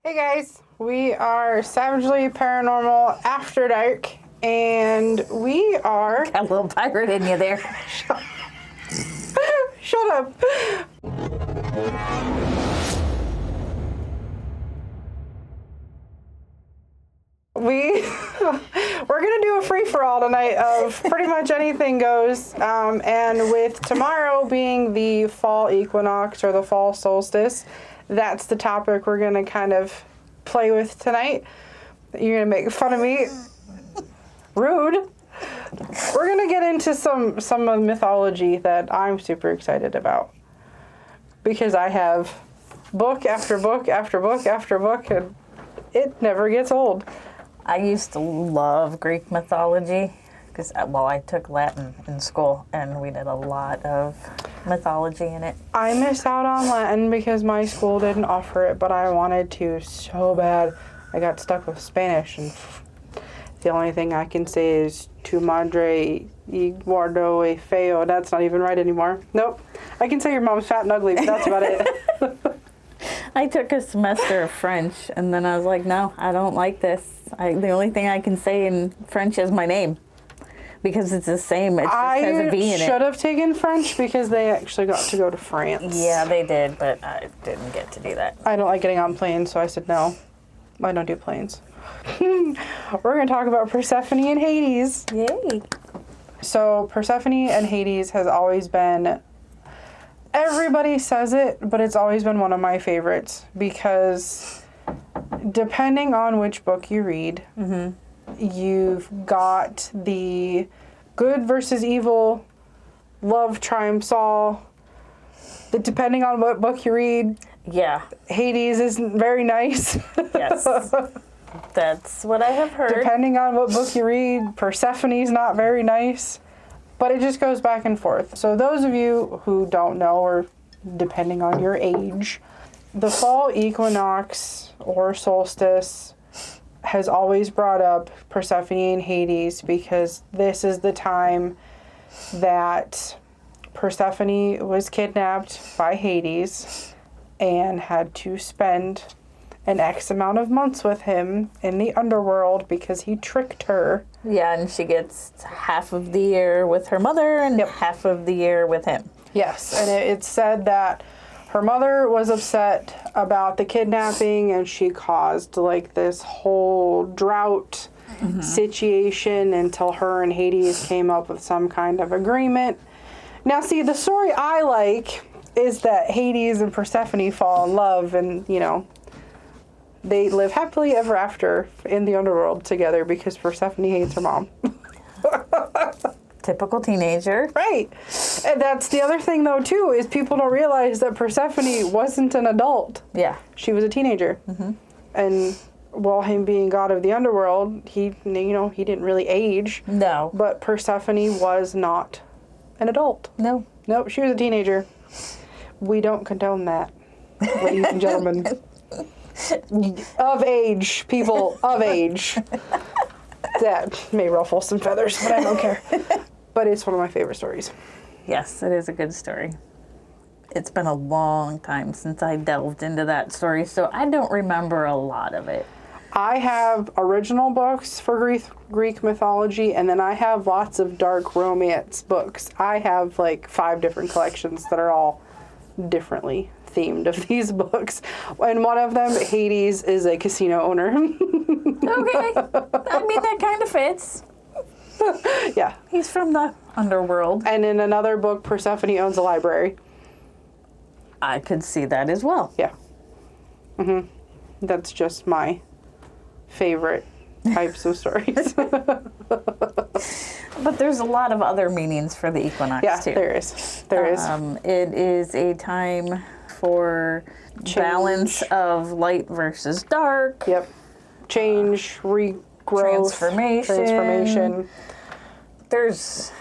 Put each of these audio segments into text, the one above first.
Hey guys, we are Savagely Paranormal After Dark, and we are... Got a little pirate in you there. Shut up. We're gonna do a free-for-all tonight of pretty much anything goes, and with tomorrow being the Fall Equinox or the Fall Solstice, that's the topic we're gonna kind of play with tonight. You're gonna make fun of me. Rude. We're gonna get into some of mythology that I'm super excited about, because I have book after book after book after book, and it never gets old. I used to love Greek mythology because, well, I took Latin in school and we did a lot of mythology in it. I missed out on Latin because my school didn't offer it, but I wanted to so bad. I got stuck with Spanish, and the only thing I can say is tu madre y guardo e feo. That's not even right anymore. Nope. I can say your mom's fat and ugly, but that's about it. I took a semester of French and then I was like, no, I don't like this. The only thing I can say in French is my name because it's the same. It just has a V in it. I should have taken French because they actually got to go to France. Yeah, they did, but I didn't get to do that. I don't like getting on planes, so I said no. I don't do planes. We're going to talk about Persephone and Hades. Yay. So Persephone and Hades has always been, everybody says it, but it's always been one of my favorites because depending on which book you read, you've got the good versus evil, love triumphs all. Depending on what book you read, yeah, Hades isn't very nice. Yes. That's what I have heard. Depending on what book you read, Persephone's not very nice, but it just goes back and forth. So those of you who don't know, or depending on your age, the fall equinox or solstice has always brought up Persephone and Hades because this is the time that Persephone was kidnapped by Hades and had to spend an X amount of months with him in the underworld because he tricked her. Yeah, and she gets half of the year with her mother and half of the year with him. Yes, and it's said that her mother was upset about the kidnapping and she caused like this whole drought situation until her and Hades came up with some kind of agreement. Now, see, the story I like is that Hades and Persephone fall in love and, you know, they live happily ever after in the underworld together because Persephone hates her mom. Typical teenager. Right. And that's the other thing, though, too, is people don't realize that Persephone wasn't an adult. Yeah. She was a teenager. And while him being god of the underworld, he didn't really age. No. But Persephone was not an adult. No. Nope, she was a teenager. We don't condone that, ladies and gentlemen. Of age, people of age. That may ruffle some feathers, but I don't care. But it's one of my favorite stories. Yes, it is a good story. It's been a long time since I delved into that story, so I don't remember a lot of it. I have original books for Greek mythology, and then I have lots of dark romance books. I have like 5 different collections that are all differently themed of these books. And one of them, Hades, is a casino owner. Okay. I mean, that kind of fits. Yeah. He's from the underworld. And in another book, Persephone owns a library. I could see that as well. Yeah. That's just my favorite types of stories. But there's a lot of other meanings for the equinox, too. There is. There is. It is a time for balance of light versus dark. Yep. Change, regrowth, transformation. There's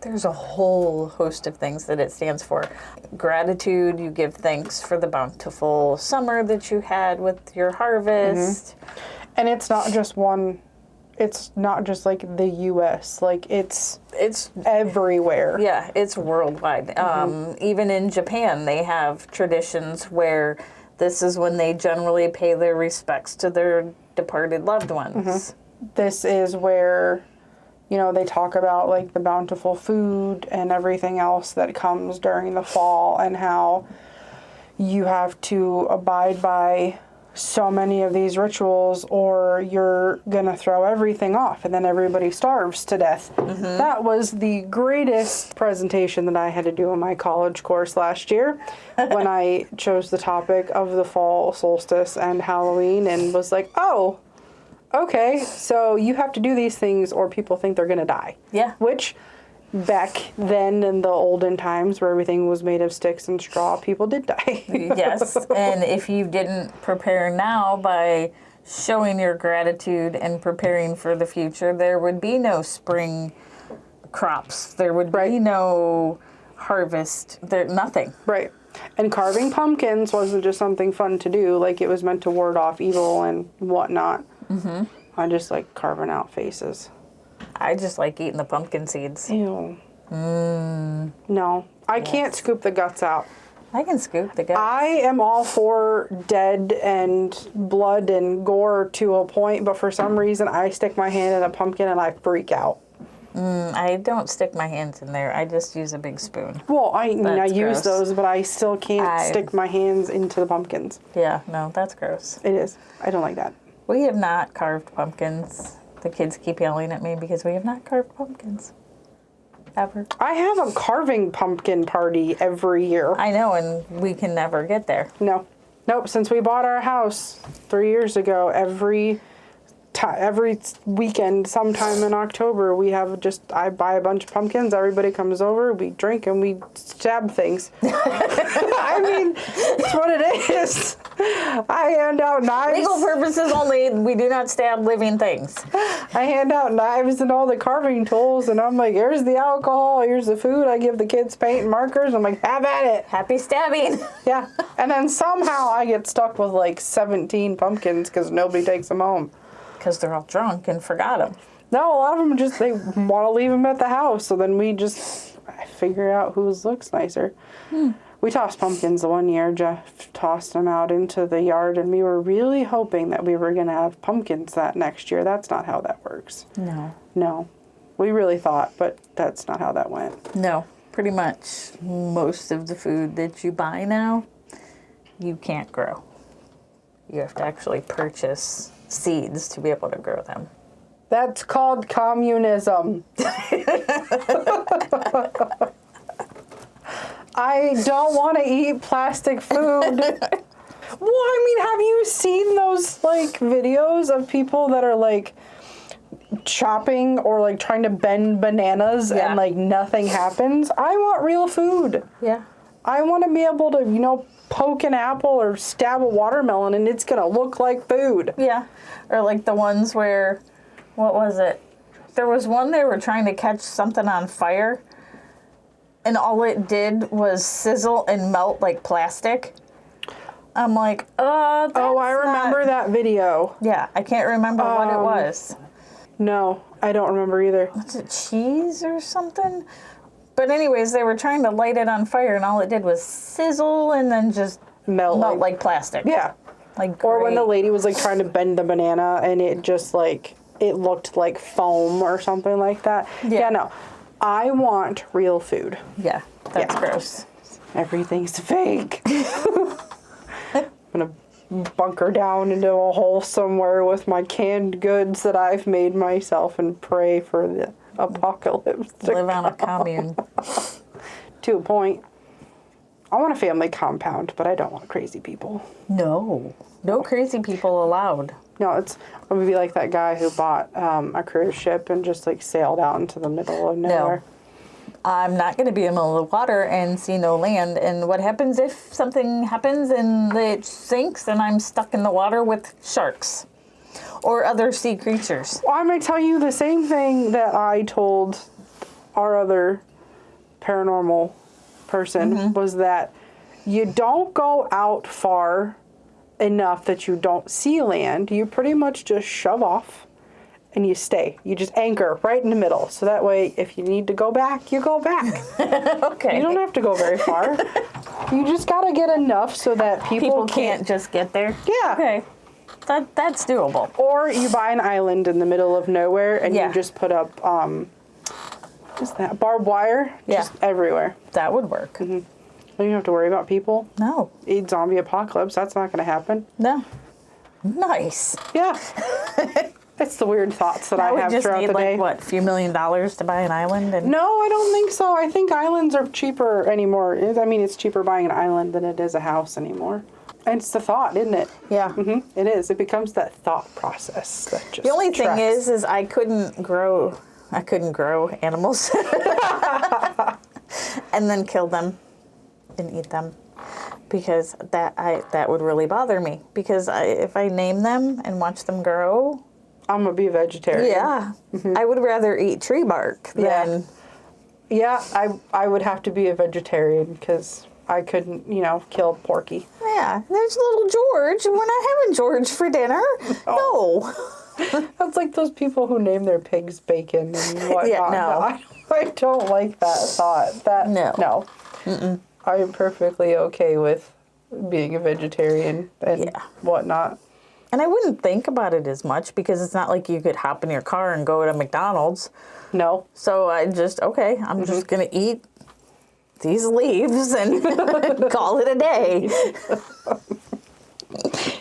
a whole host of things that it stands for. Gratitude, you give thanks for the bountiful summer that you had with your harvest. And it's not just one, it's not just like the US, like it's everywhere. Yeah, it's worldwide. Even in Japan, they have traditions where This is when they generally pay their respects to their departed loved ones. This is where, you know, they talk about like the bountiful food and everything else that comes during the fall, and how you have to abide by so many of these rituals or you're gonna throw everything off and then everybody starves to death. That was the greatest presentation that I had to do in my college course last year when I chose the topic of the fall solstice and Halloween, and was like, oh, okay, so you have to do these things or people think they're gonna die. Yeah. Which, back then in the olden times where everything was made of sticks and straw, people did die. Yes, and if you didn't prepare now by showing your gratitude and preparing for the future, there would be no spring crops. There would be no harvest. There, nothing. Right. And carving pumpkins wasn't just something fun to do. Like, it was meant to ward off evil and whatnot. I just like carving out faces. I just like eating the pumpkin seeds. Ew. No. I can't scoop the guts out. I can scoop the guts. I am all for dead and blood and gore to a point, but for some reason I stick my hand in a pumpkin and I freak out. I don't stick my hands in there. I just use a big spoon. Well, I mean, I use gross. those, but I still can't stick my hands into the pumpkins. Yeah, no, that's gross. It is. I don't like that. We have not carved pumpkins. The kids keep yelling at me because we have not carved pumpkins. Ever. I have a carving pumpkin party every year. I know, and we can never get there. No. Nope. Since we bought our house 3 years ago, every weekend, sometime in October, I buy a bunch of pumpkins, everybody comes over, we drink, and we stab things. I mean, that's what it is. I hand out knives. Legal purposes only, we do not stab living things. I hand out knives and all the carving tools, and I'm like, here's the alcohol, here's the food. I give the kids paint and markers. I'm like, have at it. Happy stabbing. Yeah. And then somehow I get stuck with like 17 pumpkins because nobody takes them home. Because they're all drunk and forgot them. No, a lot of them they want to leave them at the house. So then we just figure out whose looks nicer. We tossed pumpkins the one year. Jeff tossed them out into the yard, and we were really hoping that we were going to have pumpkins that next year. That's not how that works. No. We really thought, but that's not how that went. No. Pretty much most of the food that you buy now, you can't grow. You have to actually purchase seeds to be able to grow them. That's called communism. I don't want to eat plastic food. Well, I mean, have you seen those like videos of people that are like chopping or like trying to bend bananas and like nothing happens? I want real food. Yeah. I want to be able to, poke an apple or stab a watermelon and it's going to look like food. Yeah. Or like the ones where, what was it? There was one they were trying to catch something on fire, and all it did was sizzle and melt like plastic. I'm like, that's I remember that video. Yeah, I can't remember what it was. No, I don't remember either. Was it cheese or something? But anyways, they were trying to light it on fire, and all it did was sizzle and then just melt like plastic. Yeah. Like or when the lady was like trying to bend the banana and it just like, it looked like foam or something like that. Yeah, no. I want real food. Yeah, that's gross. Everything's fake. I'm gonna bunker down into a hole somewhere with my canned goods that I've made myself and pray for the apocalypse. Live on a commune. To a point. I want a family compound, but I don't want crazy people. No crazy people allowed. No, I'm gonna be like that guy who bought a cruise ship and just like sailed out into the middle of nowhere. No. I'm not going to be in the middle of the water and see no land. And what happens if something happens and it sinks and I'm stuck in the water with sharks or other sea creatures? Well, I'm going to tell you the same thing that I told our other paranormal person was that you don't go out far enough that you don't see land. You pretty much just shove off and you stay. You just anchor right in the middle. So that way, if you need to go back, you go back. Okay. You don't have to go very far. You just got to get enough so that people can't just get there? Yeah. Okay. That's doable. Or you buy an island in the middle of nowhere and Yeah. you just put up, what's that, barbed wire? Yeah. Just everywhere. That would work. Mm-hmm. You don't have to worry about people. No. Eat zombie apocalypse. That's not going to happen. No. Nice. Yeah. It's the weird thoughts that I would have just throughout need the day. what, a few $1 million to buy an island? And No, I don't think so. I think islands are cheaper anymore. I mean, it's cheaper buying an island than it is a house anymore. And it's the thought, isn't it? Yeah. It is. It becomes that thought process that just The only thing tracks. is I couldn't grow animals and then kill them and eat them, because that would really bother me, because if I name them and watch them grow, I'm gonna be a vegetarian. yeah, I would rather eat tree bark than Yeah, I would have to be a vegetarian because I couldn't, kill Porky. yeah. There's little George. We're not having George for dinner. No. That's like those people who name their pigs bacon and whatnot. Yeah, no. I don't like that thought. No. I am perfectly okay with being a vegetarian and whatnot. And I wouldn't think about it as much, because it's not like you could hop in your car and go to McDonald's. No. So I just, I'm just going to eat these leaves and call it a day.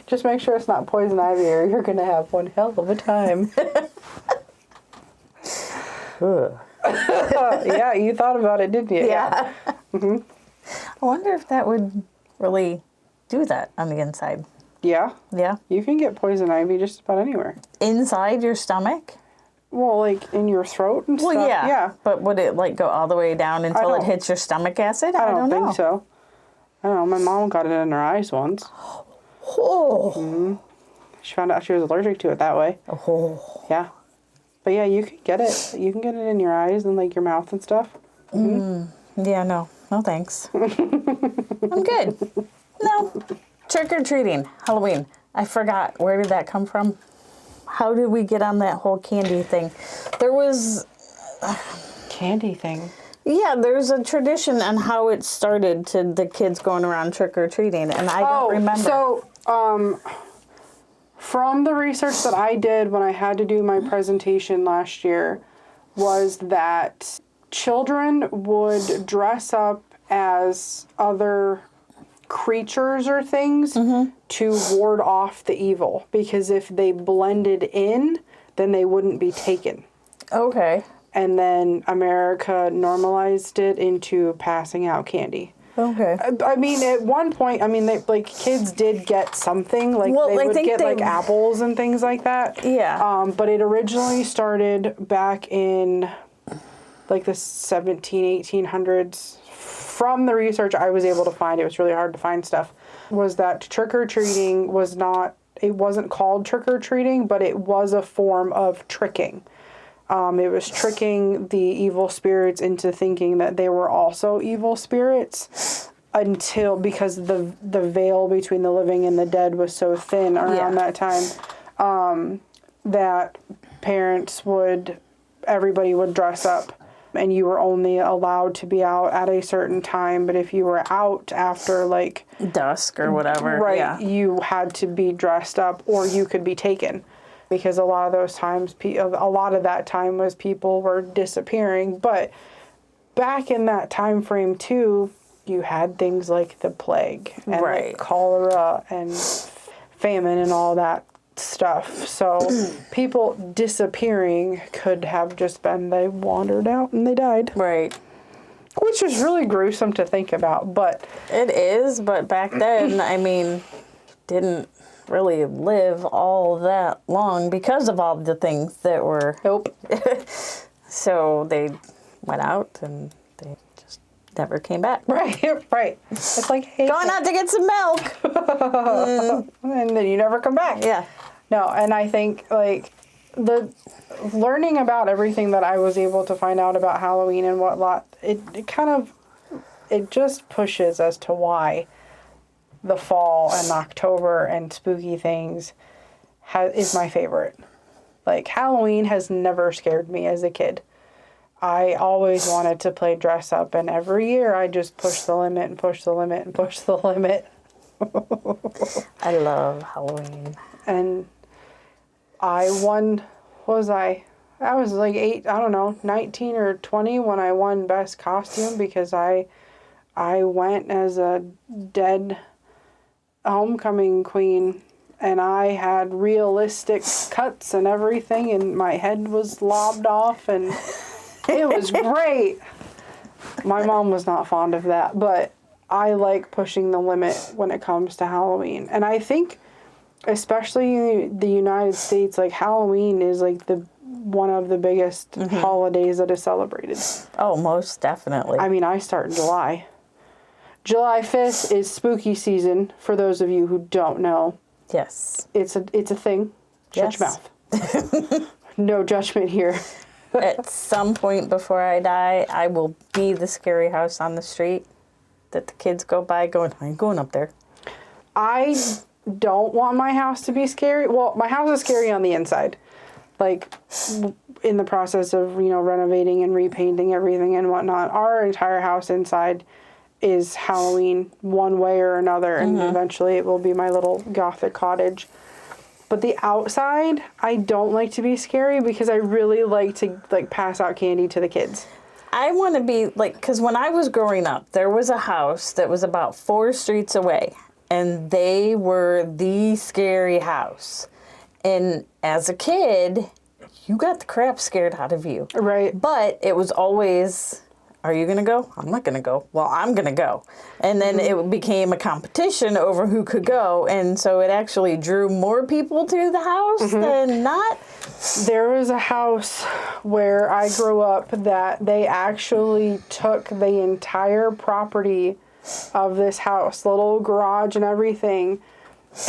Just make sure it's not poison ivy or you're going to have one hell of a time. Yeah, you thought about it, didn't you? Yeah. I wonder if that would really do that on the inside. Yeah. Yeah. You can get poison ivy just about anywhere. Inside your stomach? Well, like in your throat and stuff. Well, yeah. Yeah. But would it go all the way down until it hits your stomach acid? I don't know. think so. I don't know. My mom got it in her eyes once. Oh. She found out she was allergic to it that way. Oh. Yeah. But yeah, you can get it. You can get it in your eyes and like your mouth and stuff. Yeah, no. No thanks. I'm good. No. Trick-or-treating. Halloween. I forgot. Where did that come from? How did we get on that whole candy thing? There was... Candy thing. Yeah, there's a tradition on how it started, to the kids going around trick-or-treating, and I don't remember. So, from the research that I did when I had to do my presentation last year, was that children would dress up as other creatures or things to ward off the evil, because if they blended in, then they wouldn't be taken. Okay. And then America normalized it into passing out candy. Okay. I mean, at one point, kids did get something. Like, Well, they I would think get, they- like, apples and things like that. Yeah. But it originally started back in, like, the 1800s. From the research I was able to find, it was really hard to find stuff, was that trick-or-treating was not, it wasn't called trick-or-treating, but it was a form of tricking. It was tricking the evil spirits into thinking that they were also evil spirits, because the veil between the living and the dead was so thin around that time, that everybody would dress up, and you were only allowed to be out at a certain time. But if you were out after, like, dusk or whatever. right, Yeah. you had to be dressed up, or you could be taken. Because a lot of those times, a lot of that time was people were disappearing. But back in that time frame too, you had things like the plague and like cholera and famine and all that stuff. So people disappearing could have just been they wandered out and they died. Right. Which is really gruesome to think about, but... It is, but back then, I mean, didn't really live all that long because of all the things that were... Nope. So they went out and they just never came back. Right, right. It's like, hey... Going out to get some milk! And then you never come back. Yeah. No, and I think, like, the learning about everything that I was able to find out about Halloween and whatnot, it just pushes as to why the fall and October and spooky things is my favorite. Like, Halloween has never scared me as a kid. I always wanted to play dress up, and every year I just push the limit and push the limit and push the limit. I love Halloween. And I won, what was I was like 19 or 20 when I won best costume, because I went as a dead homecoming queen, and I had realistic cuts and everything, and my head was lobbed off, and it was great. My mom was not fond of that, but I like pushing the limit when it comes to Halloween. And I think, especially in the United States, like, Halloween is like one of the biggest holidays that is celebrated. Oh, most definitely. I mean, I start in July. July 5th is spooky season, for those of you who don't know. Yes. It's a thing. Shut your mouth. No judgment here. At some point before I die, I will be the scary house on the street that the kids go by going, I ain't going up there. I don't want my house to be scary. Well, my house is scary on the inside. Like, in the process of, renovating and repainting everything and whatnot, our entire house inside is Halloween one way or another, and eventually it will be my little gothic cottage. But the outside, I don't like to be scary, because I really like to pass out candy to the kids. I want to be because when I was growing up, there was a house that was about 4 streets away, and they were the scary house. And as a kid, you got the crap scared out of you. Right. But it was always, are you going to go? I'm not going to go. Well, I'm going to go. And then it became a competition over who could go. And so it actually drew more people to the house than not. There was a house where I grew up that they actually took the entire property of this house, little garage and everything,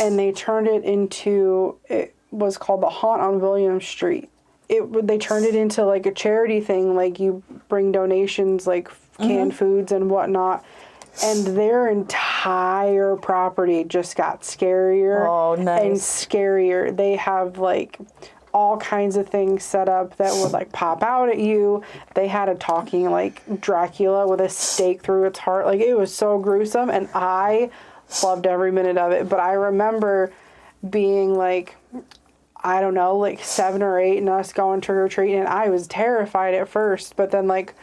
and they turned it into, it was called the Haunt on William Street. They turned it into like a charity thing, like you bring donations, like canned foods and whatnot, and their entire property just got scarier and scarier. They have like all kinds of things set up that would like pop out at you. They had a talking like Dracula with a stake through its heart. Like, it was so gruesome, and I loved every minute of it. But I remember being like, I don't know, like 7 or 8, and us going trick-or-treating, and I was terrified at first, but then like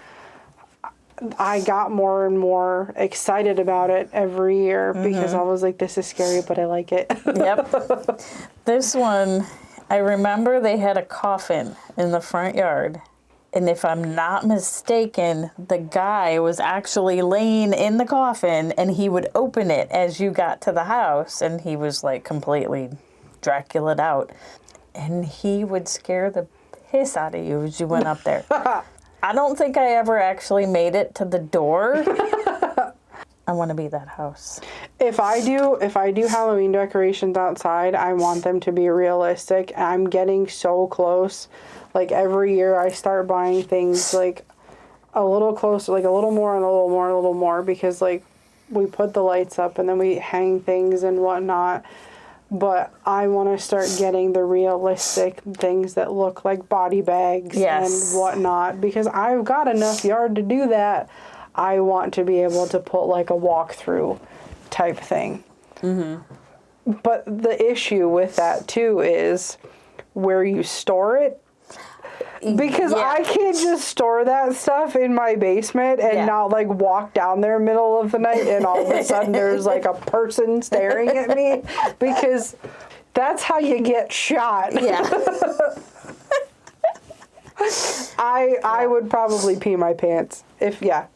I got more and more excited about it every year, because I was like, this is scary, but I like it. Yep. This one, I remember they had a coffin in the front yard, and if I'm not mistaken, the guy was actually laying in the coffin, and he would open it as you got to the house, and he was like completely Dracula'd out. And he would scare the piss out of you as you went up there. I don't think I ever actually made it to the door. I want to be that house. If I do Halloween decorations outside, I want them to be realistic. I'm getting so close. Like, every year I start buying things like a little closer, like a little more and a little more and a little more, because like we put the lights up and then we hang things and whatnot. But I want to start getting the realistic things that look like body bags and whatnot, because I've got enough yard to do that. I want to be able to put like a walkthrough type thing. But the issue with that too is where you store it. Because I can't just store that stuff in my basement and not like walk down there middle of the night and all of a sudden there's like a person staring at me, because that's how you get shot. Yeah. I would probably pee my pants.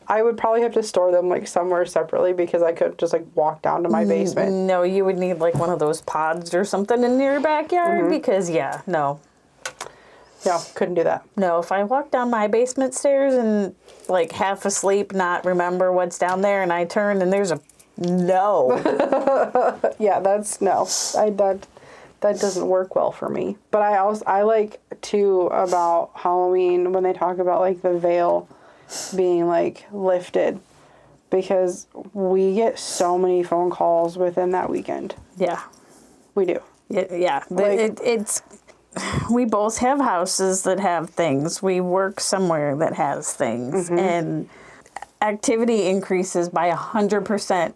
I would probably have to store them like somewhere separately, because I couldn't just like walk down to my basement. No, you would need like one of those pods or something in your backyard, because no, couldn't do that. No, if I walk down my basement stairs and like half asleep, not remember what's down there, and I turn and there's a that's no. That doesn't work well for me. But I like too about Halloween when they talk about like the veil being like lifted, because we get so many phone calls within that weekend. Yeah. We do. Yeah. Like, it's we both have houses that have things. We work somewhere that has things. And activity increases by 100%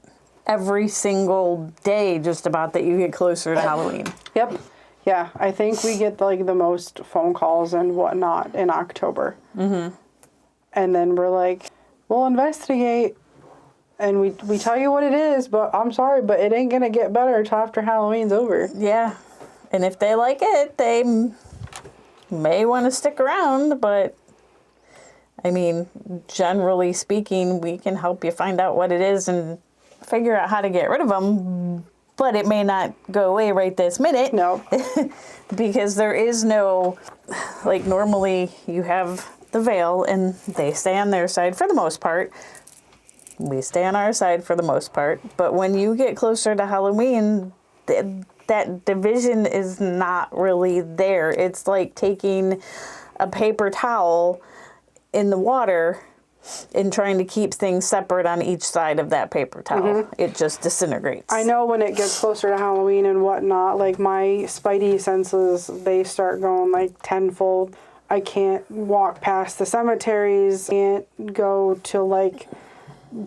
every single day, just about, that you get closer to Halloween. Yep. Yeah, I think we get like the most phone calls and whatnot in October. And then we're like, we'll investigate. And we tell you what it is, but I'm sorry, but it ain't going to get better until after Halloween's over. Yeah. And if they like it, they may want to stick around, but I mean, generally speaking, we can help you find out what it is and figure out how to get rid of them, but it may not go away right this minute. No. Because there is no, like, normally you have the veil and they stay on their side for the most part. We stay on our side for the most part. But when you get closer to Halloween, that division is not really there. It's like taking a paper towel in the water and trying to keep things separate on each side of that paper towel. It just disintegrates. I know when it gets closer to Halloween and whatnot, like my spidey senses, they start going like tenfold. I can't walk past the cemeteries, can't go to like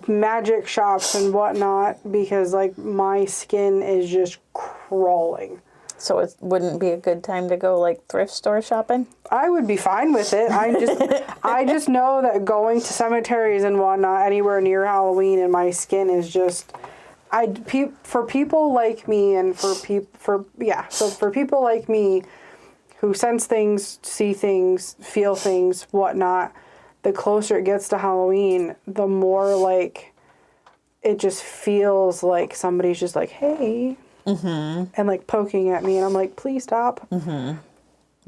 magic shops and whatnot because like my skin is just crawling. So it wouldn't be a good time to go like thrift store shopping? I would be fine with it. I just know that going to cemeteries and whatnot anywhere near Halloween and my skin is just, for people like me and for people like me who sense things, see things, feel things, whatnot, the closer it gets to Halloween, the more like it just feels like somebody's just like, hey, and like poking at me, and I'm like, please stop.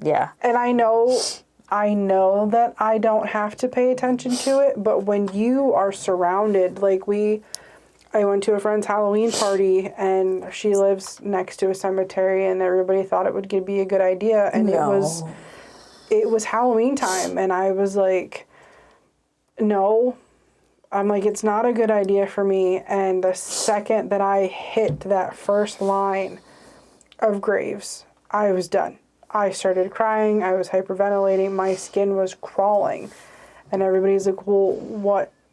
Yeah. And I know that I don't have to pay attention to it, but when you are surrounded, like I went to a friend's Halloween party, and she lives next to a cemetery, and everybody thought it would be a good idea, and it was Halloween time, and I was like, no. I'm like, it's not a good idea for me. And the second that I hit that first line of graves, I was done. I started crying. I was hyperventilating. My skin was crawling. And everybody's like, well,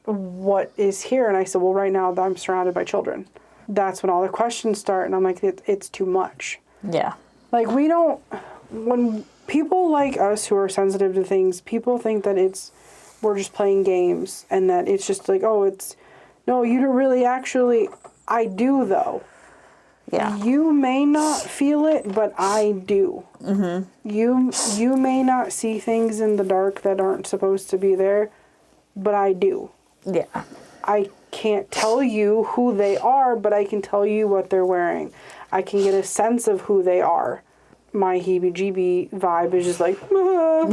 what is here? And I said, well, right now I'm surrounded by children. That's when all the questions start. And I'm like, it's too much. Yeah. Like, when people like us who are sensitive to things, people think that we're just playing games and that it's just like, no, you don't really actually, I do though. Yeah. You may not feel it, but I do. You may not see things in the dark that aren't supposed to be there, but I do. Yeah. I can't tell you who they are, but I can tell you what they're wearing. I can get a sense of who they are. My heebie-jeebie vibe is just like,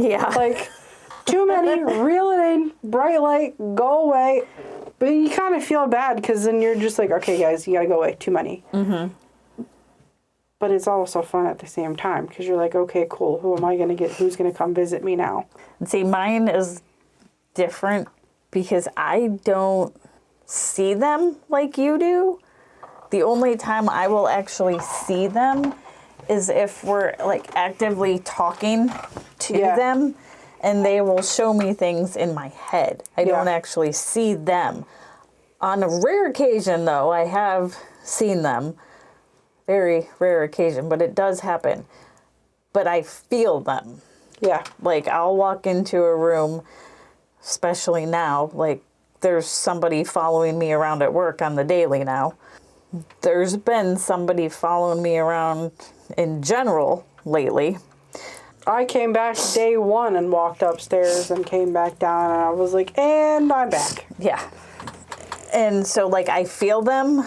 yeah. Like, too many, reel it in, bright light, go away. But you kind of feel bad because then you're just like, okay, guys, you got to go away. Too many. But it's also fun at the same time because you're like, okay, cool. Who am I going to get? Who's going to come visit me now? See, mine is different because I don't see them like you do. The only time I will actually see them is if we're like actively talking to them. And they will show me things in my head. I don't actually see them. On a rare occasion, though, I have seen them. Very rare occasion, but it does happen. But I feel them. Yeah. Like, I'll walk into a room, especially now, like, there's somebody following me around at work on the daily now. There's been somebody following me around in general lately. I came back day one and walked upstairs and came back down, and I was like, and I'm back. Yeah. And so, like, I feel them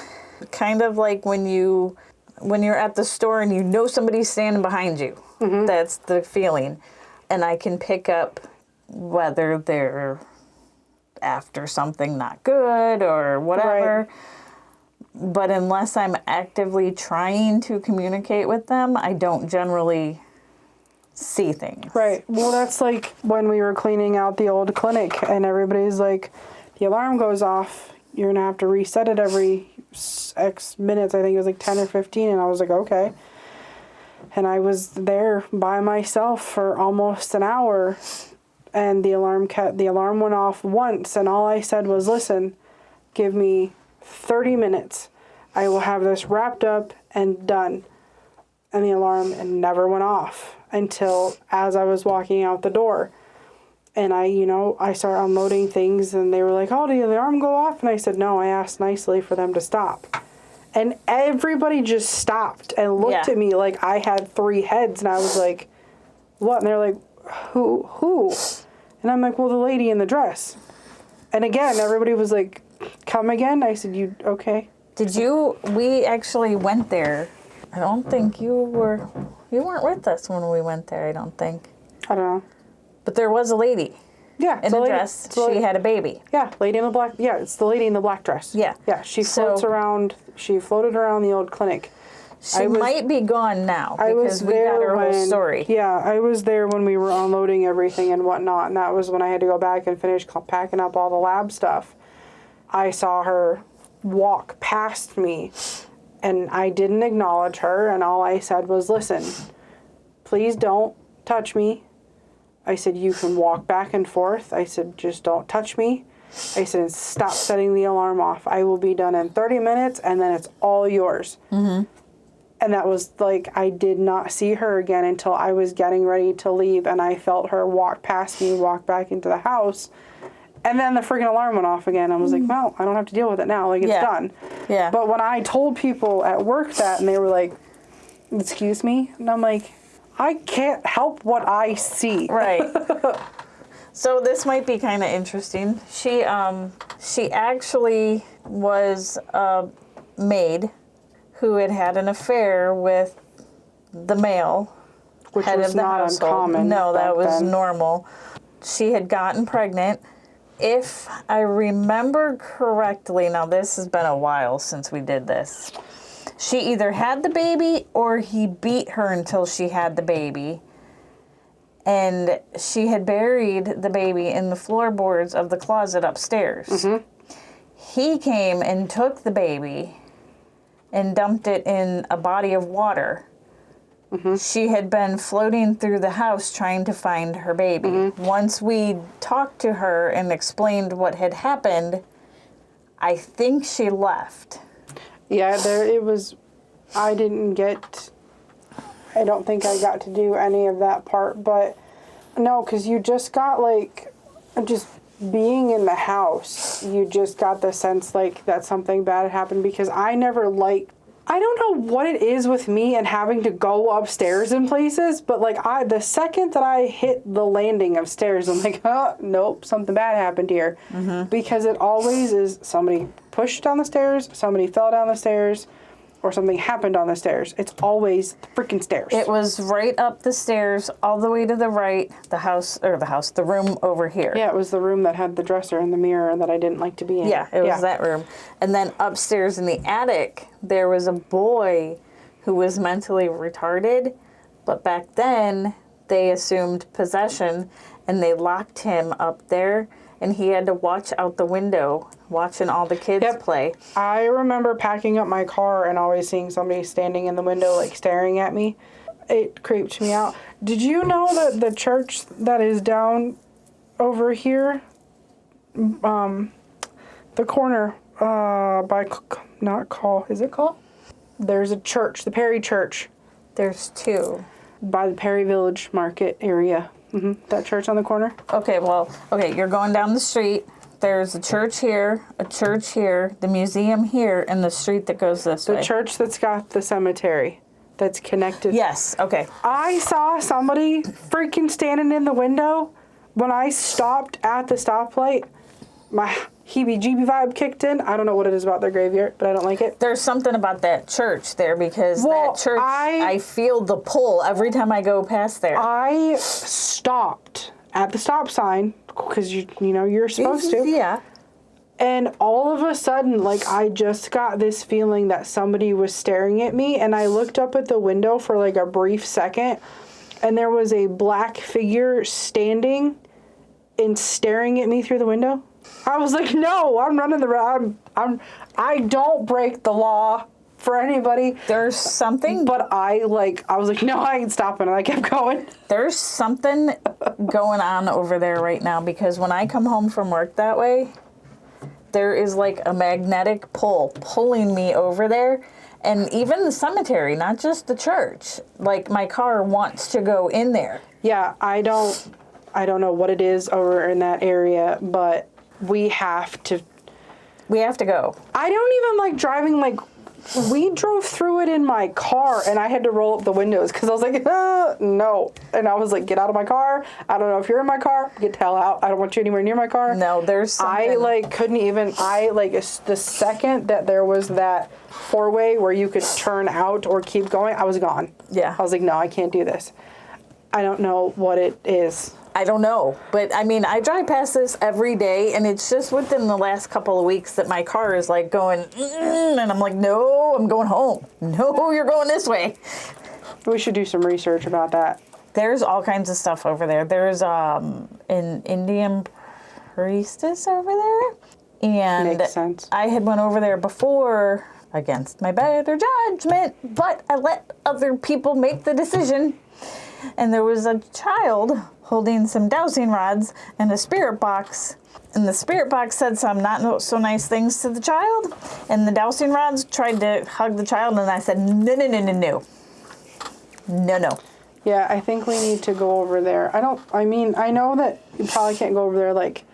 kind of like when you're at the store and you know somebody's standing behind you. That's the feeling. And I can pick up whether they're after something not good or whatever. Right. But unless I'm actively trying to communicate with them, I don't generally see things. Right. Well, that's like when we were cleaning out the old clinic and everybody's like, the alarm goes off. You're going to have to reset it every X minutes. I think it was like 10 or 15. And I was like, okay. And I was there by myself for almost an hour, and the alarm went off once, and all I said was, listen, give me 30 minutes. I will have this wrapped up and done. And the alarm never went off until as I was walking out the door. And I started unloading things, and they were like, oh, did the alarm go off? And I said, no, I asked nicely for them to stop. And everybody just stopped and looked at me like I had 3 heads. And I was like, what? And they're like, who? And I'm like, well, the lady in the dress. And again, everybody was like, come again? I said, okay. We actually went there. I don't think you weren't with us when we went there, I don't think. I don't know. But there was a lady. Yeah. In a dress. She had a baby. Yeah, lady in the black. Yeah, it's the lady in the black dress. Yeah. Yeah, she floats around. She floated around the old clinic. She might be gone now because we got her whole story. Yeah, I was there when we were unloading everything and whatnot, and that was when I had to go back and finish packing up all the lab stuff. I saw her walk past me, and I didn't acknowledge her, and all I said was, listen, please don't touch me. I said, you can walk back and forth. I said, just don't touch me. I said, stop setting the alarm off. I will be done in 30 minutes, and then it's all yours. Mm-hmm. And that was like, I did not see her again until I was getting ready to leave, and I felt her walk past me, walk back into the house. And then the freaking alarm went off again. I was like, well, I don't have to deal with it now. Like, it's done. Yeah. But when I told people at work that, and they were like, excuse me? And I'm like, I can't help what I see. Right. So this might be kind of interesting. She actually was a maid who had an affair with the male Which head was of the not household. uncommon. No, that was then. normal. She had gotten pregnant. If I remember correctly, now this has been a while since we did this, she either had the baby or he beat her until she had the baby. And she had buried the baby in the floorboards of the closet upstairs. Mm-hmm. He came and took the baby and dumped it in a body of water. Mm-hmm. She had been floating through the house trying to find her baby. Mm-hmm. Once we talked to her and explained what had happened, I think she left. Yeah, I don't think I got to do any of that part, but no, because you just got just being in the house, you just got the sense that something bad had happened, because I don't know what it is with me and having to go upstairs in places, but the second that I hit the landing of stairs, I'm like, oh, nope, something bad happened here. Mm-hmm. Because it always is somebody pushed down the stairs, somebody fell down the stairs, or something happened on the stairs. It's always the freaking stairs. It was right up the stairs, all the way to the right, the room over here. Yeah, it was the room that had the dresser and the mirror that I didn't like to be in. Yeah, it was that room. And then upstairs in the attic, there was a boy who was mentally retarded, but back then they assumed possession and they locked him up there, and he had to watch out the window, watching all the kids play. I remember packing up my car and always seeing somebody standing in the window, staring at me. It creeped me out. Did you know that the church that is down over here, the corner, is it called? There's a church, the Perry Church. There's 2. By the Perry Village Market area. Mm-hmm. That church on the corner. Okay, you're going down the street. There's a church here, the museum here, and the street that goes this way. The church that's got the cemetery that's connected. Yes, okay. I saw somebody freaking standing in the window when I stopped at the stoplight. My heebie-jeebie vibe kicked in. I don't know what it is about their graveyard, but I don't like it. There's something about that church there, because that church, I feel the pull every time I go past there. I stopped at the stop sign, because you're supposed to. Yeah. And all of a sudden, I just got this feeling that somebody was staring at me, and I looked up at the window for a brief second, and there was a black figure standing and staring at me through the window. I was like, no, I'm running the road. I don't break the law for anybody. There's something, But I was like, no, I ain't stopping. And I kept going. there's something going on over there right now, because when I come home from work that way, there is like a magnetic pull pulling me over there. And even the cemetery, not just the church. Like, my car wants to go in there. Yeah, I don't know what it is over in that area, but we have to go. I don't even like driving. Like, we drove through it in my car, and I had to roll up the windows because I was like, no. And I was like, get out of my car. I don't know if you're in my car. Get the hell out. I don't want you anywhere near my car. No, there's something. I couldn't even. The second that there was that four-way where you could turn out or keep going, I was gone. Yeah. I was like, no, I can't do this. I don't know what it is. I don't know, but I mean, I drive past this every day, and it's just within the last couple of weeks that my car is like going, and I'm like, no, I'm going home. No, you're going this way. We should do some research about that. There's all kinds of stuff over there. There's an Indian priestess over there, and Makes sense. I had went over there before against my better judgment, but I let other people make the decision. And there was a child holding some dowsing rods and a spirit box. And the spirit box said some not so nice things to the child. And the dowsing rods tried to hug the child. And I said, no, no, no, no, no. No, no. Yeah, I think we need to go over there. I know that you probably can't go over there, like,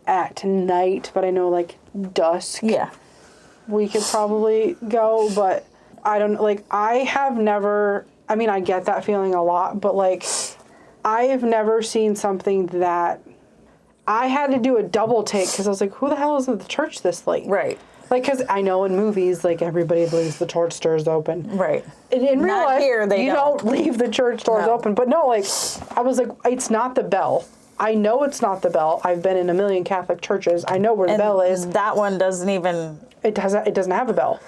at night. But I know, like, dusk. Yeah. We could probably go. But I don't, like, I have never... I mean, I get that feeling a lot, but, like, I have never seen something that I had to do a double take because I was like, who the hell is at the church this late? Right. Like, because I know in movies, like, everybody leaves the church doors open. Right. In real Not life, here, you don't leave the church doors No. open. But no, like, I was like, it's not the bell. I know it's not the bell. I've been in a million Catholic churches. I know where the bell is. That one doesn't even... It doesn't have a bell.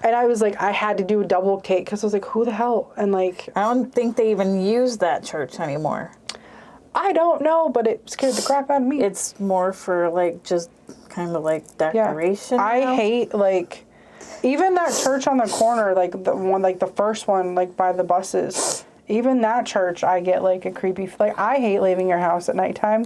And I was like, I had to do a double cake because I was like, who the hell? And like, I don't think they even use that church anymore. I don't know, but it scared the crap out of me. It's more for like just kind of like decoration. I hate like even that church on the corner, like the one, like the first one, like by the buses. Even that church, I get like a creepy. Like, I hate leaving your house at nighttime.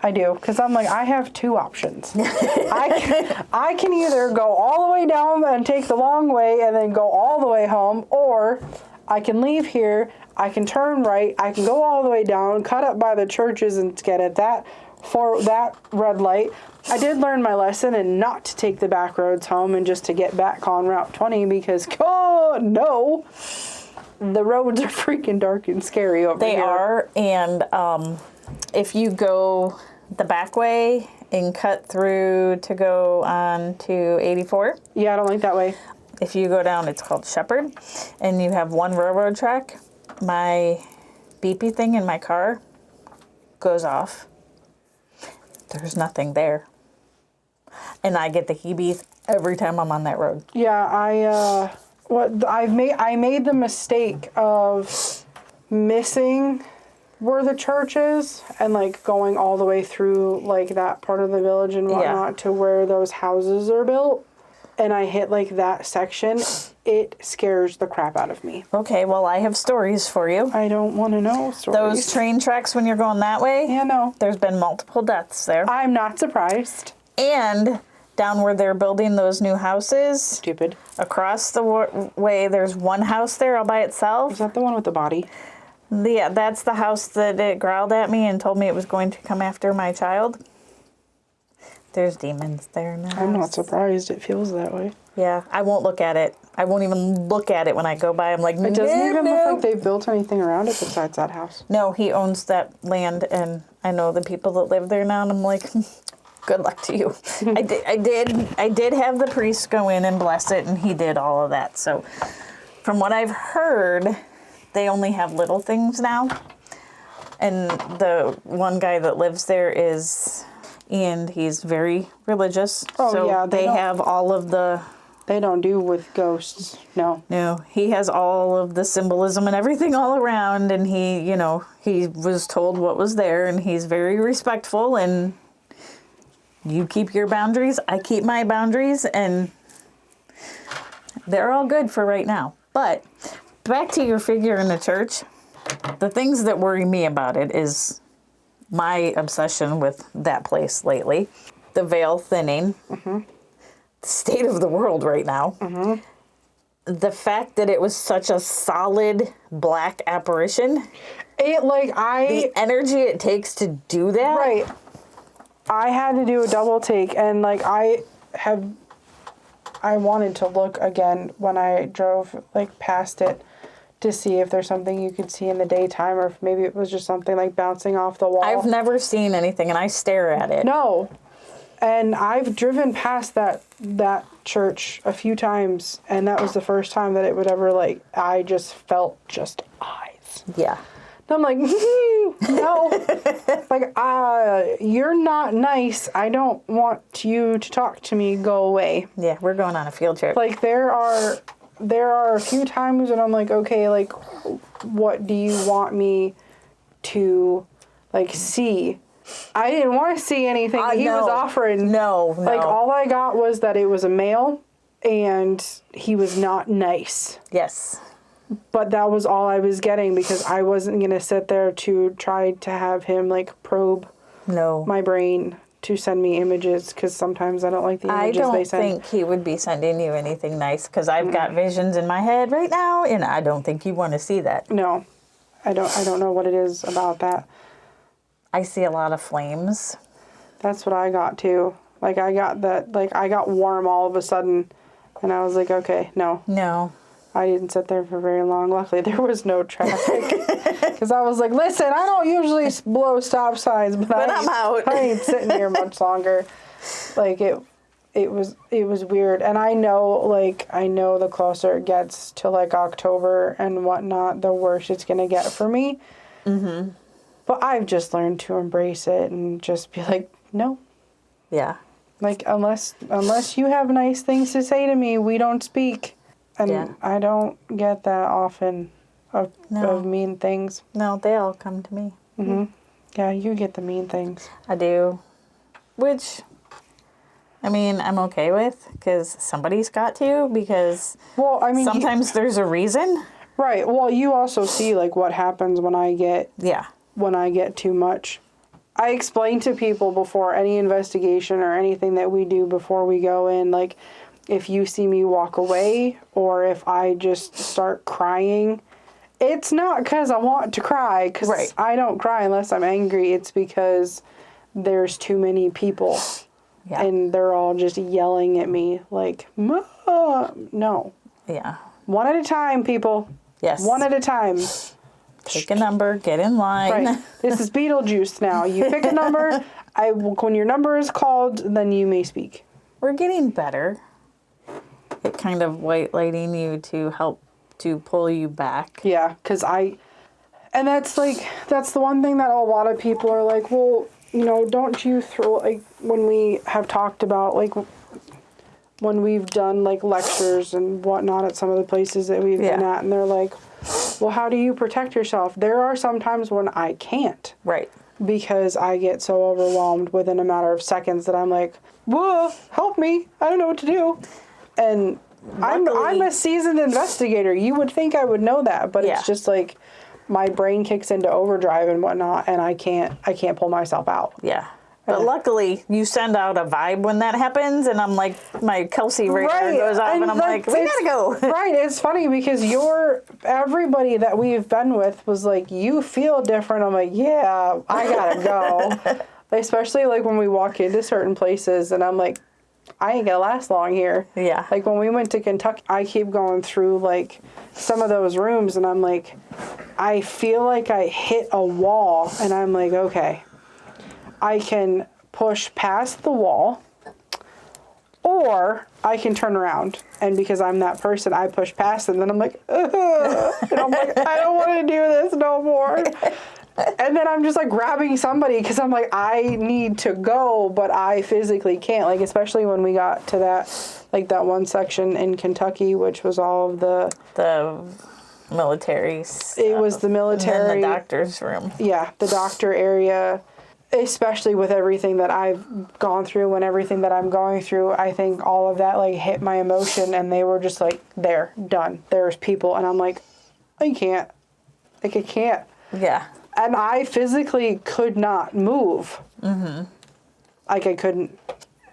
I do, because I'm like, I have two options. I can either go all the way down and take the long way and then go all the way home, or I can leave here. I can turn right. I can go all the way down, cut up by the churches, and get at that for that red light. I did learn my lesson and not to take the back roads home and just to get back on Route 20 because, oh no. The roads are freaking dark and scary over here. They are, and if you go the back way and cut through to go on to 84. Yeah, I don't like that way. If you go down, it's called Shepherd, and you have one railroad track. My beepy thing in my car goes off. There's nothing there. And I get the heebies every time I'm on that road. Yeah, I made the mistake of missing where the church is and like going all the way through like that part of the village and whatnot to where those houses are built. And I hit like that section. It scares the crap out of me. Okay, well, I have stories for you. I don't want to know stories. Those train tracks when you're going that way? Yeah, no. There's been multiple deaths there. I'm not surprised. And down where they're building those new houses, Stupid. across the way, there's one house there all by itself. Is that the one with the body? Yeah, that's the house that it growled at me and told me it was going to come after my child. There's demons there now. I'm not surprised. It feels that way. Yeah, I won't look at it. I won't even look at it when I go by. I'm like, It doesn't even look like they've built anything around it besides that house. No, he owns that land, and I know the people that live there now, and I'm like, good luck to you. I did have the priest go in and bless it, and he did all of that. So from what I've heard, they only have little things now. And the one guy that lives there and he's very religious. Oh, so yeah, they have all of the... They don't do with ghosts, no. No, he has all of the symbolism and everything all around, and he was told what was there, and he's very respectful, and you keep your boundaries, I keep my boundaries, and they're all good for right now. But back to your figure in the church. The things that worry me about it is my obsession with that place lately. The veil thinning. Mm-hmm. The state of the world right now. Mm-hmm. The fact that it was such a solid black apparition. The energy it takes to do that. Right. I had to do a double take, and like I wanted to look again when I drove like past it to see if there's something you could see in the daytime, or if maybe it was just something like bouncing off the wall. I've never seen anything, and I stare at it. No. And I've driven past that church a few times, and that was the first time that it would ever, like, I just felt just eyes. Yeah. And I'm like, no. Like, you're not nice. I don't want you to talk to me. Go away. Yeah, we're going on a field trip. Like, there are a few times when I'm like, okay, like, what do you want me to, like, see? I didn't want to see anything he was offering. No. Like, all I got was that it was a male and he was not nice. Yes. But that was all I was getting, because I wasn't going to sit there to try to have him, like, probe my brain to send me images, because sometimes I don't like the images they send. I don't think he would be sending you anything nice, because I've got visions in my head right now, and I don't think you want to see that. No. I don't know what it is about that. I see a lot of flames. That's what I got too. Like, I got warm all of a sudden, and I was like, okay, no. No. I didn't sit there for very long. Luckily, there was no traffic. Because I was like, listen, I don't usually blow stop signs, but I'm out. I ain't sitting here much longer. Like, it was weird. And I know the closer it gets to, like, October and whatnot, the worse it's going to get for me. Mm-hmm. But I've just learned to embrace it and just be like, no. Yeah. Like, unless you have nice things to say to me, we don't speak. And I don't get that often of mean things. No, they all come to me. Mm-hmm. Yeah, you get the mean things. I do. Which, I mean, I'm okay with, because somebody's got to, because sometimes there's a reason. Right. Well, you also see, like, what happens when I get too much. I explain to people before any investigation or anything that we do before we go in, like, if you see me walk away or if I just start crying, it's not because I want to cry, because I don't cry unless I'm angry. It's because there's too many people and they're all just yelling at me like, no. Yeah. One at a time, people. Yes. One at a time. Pick a number, get in line. Right. This is Beetlejuice now. You pick a number. When your number is called, then you may speak. We're getting better at kind of white lighting you to help to pull you back. Yeah, because and that's the one thing that a lot of people are like, well, you know, don't you throw, like, when we have talked about, like, when we've done, like, lectures and whatnot at some of the places that we've been at, and they're like, well, how do you protect yourself? There are some times when I can't. Right. Because I get so overwhelmed within a matter of seconds that I'm like, whoa, help me. I don't know what to do. And I'm a seasoned investigator. You would think I would know that, but it's just like my brain kicks into overdrive and whatnot, and I can't pull myself out. Yeah. But luckily, you send out a vibe when that happens, and I'm like, my Kelsey radar goes off, and I'm like, we gotta go. Right. It's funny because everybody that we've been with was like, you feel different. I'm like, yeah, I gotta go. Especially like when we walk into certain places, and I'm like, I ain't gonna last long here. Yeah. Like when we went to Kentucky, I keep going through like some of those rooms, and I'm like, I feel like I hit a wall, and I'm like, okay, I can push past the wall, or I can turn around. And because I'm that person, I push past it, and then I'm like, ugh. And I'm like, I don't want to do this no more. And then I'm just like grabbing somebody because I'm like, I need to go, but I physically can't. Like, especially when we got to that one section in Kentucky, which was all of the military stuff. It was the military. And then the doctor's room. Yeah, the doctor area. especially with everything that I've gone through and everything that I'm going through, I think all of that like hit my emotion, and they were just like, there, done. There's people. And I'm like, I can't. Like, I can't. Yeah. And I physically could not move. Mm-hmm. Like, I couldn't.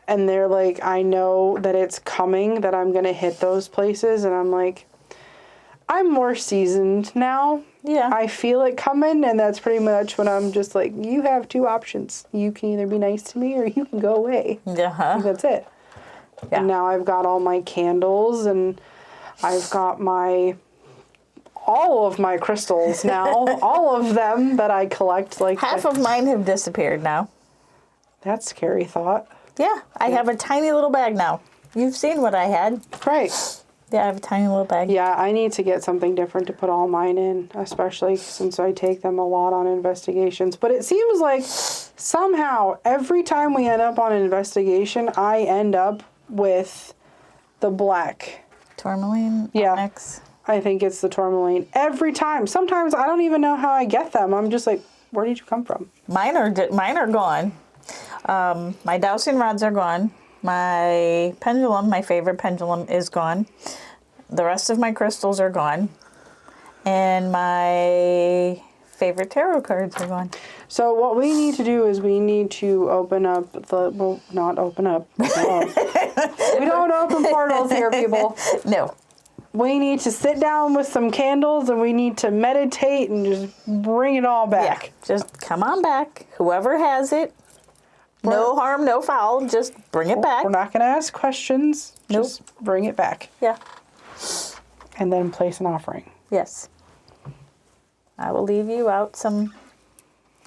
And they're like, I know that it's coming, that I'm going to hit those places. And I'm like, I'm more seasoned now. Yeah. I feel it coming, and that's pretty much when I'm just like, you have two options. You can either be nice to me or you can go away. Uh-huh. That's it. Yeah. And now I've got all my candles, and I've got all of my crystals now. All of them that I collect. Like Half of mine have disappeared now. That's a scary thought. Yeah. I have a tiny little bag now. You've seen what I had. Right. Yeah, I have a tiny little bag. Yeah, I need to get something different to put all mine in, especially since I take them a lot on investigations. But it seems like somehow every time we end up on an investigation, I end up with the black. Tourmaline? Yeah. Onyx. I think it's the tourmaline. Every time. Sometimes I don't even know how I get them. I'm just like, where did you come from? Mine are gone. My dowsing rods are gone. My pendulum, my favorite pendulum, is gone. The rest of my crystals are gone. And my favorite tarot cards are gone. So what we need to do is we need to open up not open up. No. We don't open portals here, people. No. We need to sit down with some candles, and we need to meditate and just bring it all back. Yeah, just come on back. Whoever has it. No harm, no foul. Just bring it back. We're not going to ask questions. Nope. Just bring it back. Yeah. And then place an offering. Yes. I will leave you out some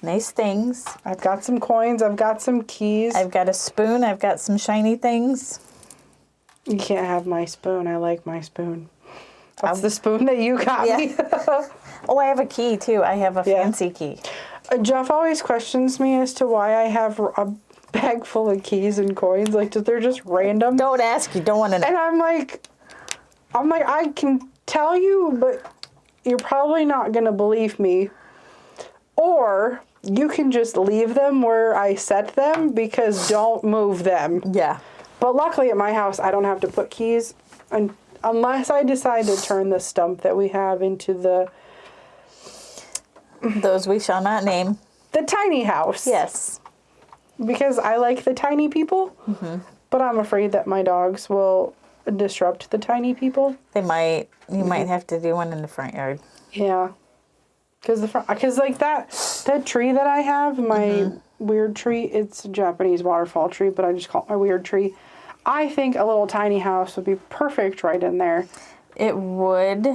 nice things. I've got some coins. I've got some keys. I've got a spoon. I've got some shiny things. You can't have my spoon. I like my spoon. That's the spoon that you got me. Oh, I have a key too. I have a fancy key. Jeff always questions me as to why I have a bag full of keys and coins. Like, they're just random. Don't ask. You don't want to know. And I'm like, I can tell you, but you're probably not going to believe me. Or you can just leave them where I set them, because don't move them. Yeah. But luckily at my house, I don't have to put keys unless I decide to turn the stump that we have into Those we shall not name. the tiny house. Yes. Because I like the tiny people, but I'm afraid that my dogs will disrupt the tiny people. They might. You might have to do one in the front yard. Yeah. Because like that tree that I have, my weird tree, it's a Japanese waterfall tree, but I just call it my weird tree. I think a little tiny house would be perfect right in there. It would.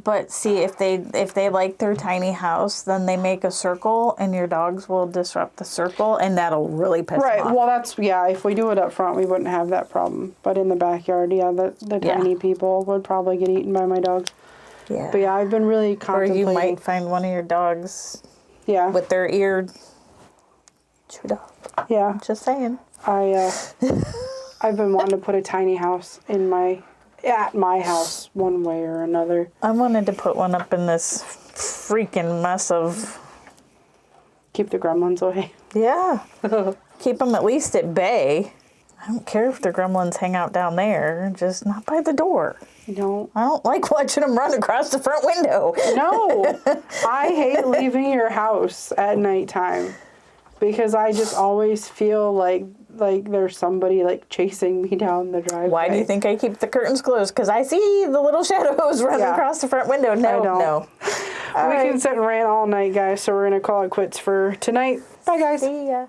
But see, if they like their tiny house, then they make a circle, and your dogs will disrupt the circle, and that'll really piss them off. Right. Well, if we do it up front, we wouldn't have that problem. But in the backyard, the tiny people would probably get eaten by my dogs. Yeah. But yeah, I've been really Or contemplating. you might find one of your dogs with their ear chewed off. Yeah. Just saying. I've been wanting to put a tiny house at my house one way or another. I wanted to put one up in this freaking mess of... Keep the gremlins away. Yeah. Keep them at least at bay. I don't care if the gremlins hang out down there, just not by the door. No. I don't like watching them run across the front window. No. I hate leaving your house at nighttime, because I just always feel like there's somebody like chasing me down the driveway. Why do you think I keep the curtains closed? Because I see the little shadows running across the front window. No. We can sit and rant all night, guys, so we're going to call it quits for tonight. Bye, guys. See ya.